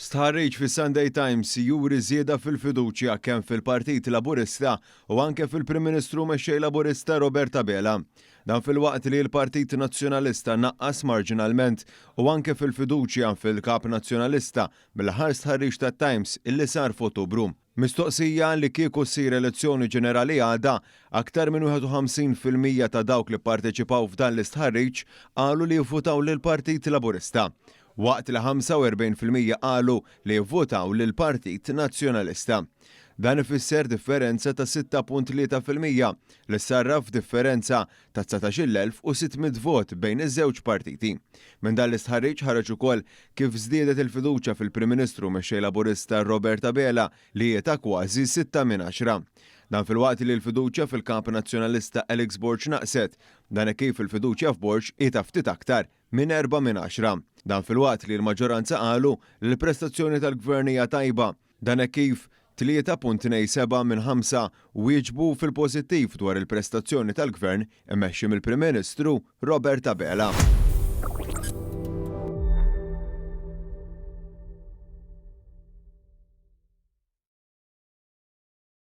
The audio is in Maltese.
Stħarriġ fis-Sunday Times juri żieda fil-fiduċja kemm fil-Partit Laburista u anke fil-Prim Ministru mexxej Laburista Robert Abela. Dan fil-waqt li l-Partit Nazzjonalista naqqas marġinalment u anke fil-fiduċja fil-Kap Nazzjonalista mill-aħħar stħarriġ tat-Times illi sar f'Ottubru. Mistoqsija li kieku ssir elezzjoni ġenerali għada, aktar minn 51% ta' dawk li pparteċipaw f'dan l-istħarriġ qalu li jivvutaw lill-Partit Laburista, waqt li 45% qalu li jivvotaw lill-Partit Nazzjonalista. Dan ifisser differenza ta' 6.3% li sarraf differenza ta' 19,600 vot bejn iż-żewġ partiti. Minn dan l-istħarriġ ħareġ ukoll kif żdiedet il-fiduċja fil-Prim Ministru mexxej Laburista Robert Abela li hija ta' kważi 6 minn 10. Dan fil-waqt li l-fiduċja fil-Kap Nazzjonalista Alex Borg naqset, dan kif il-fiduċja f'Borg hija ftit aktar minn 4 minn 10. Dan fil-waqt li l-maġġoranza qalu li l-prestazzjoni tal-Gvern hija tajba, dan kif 3.27 minn 5 wieġbu fil-pożittiv dwar il-prestazzjoni tal-Gvern immexxi mill-Prim Ministru Robert Abela.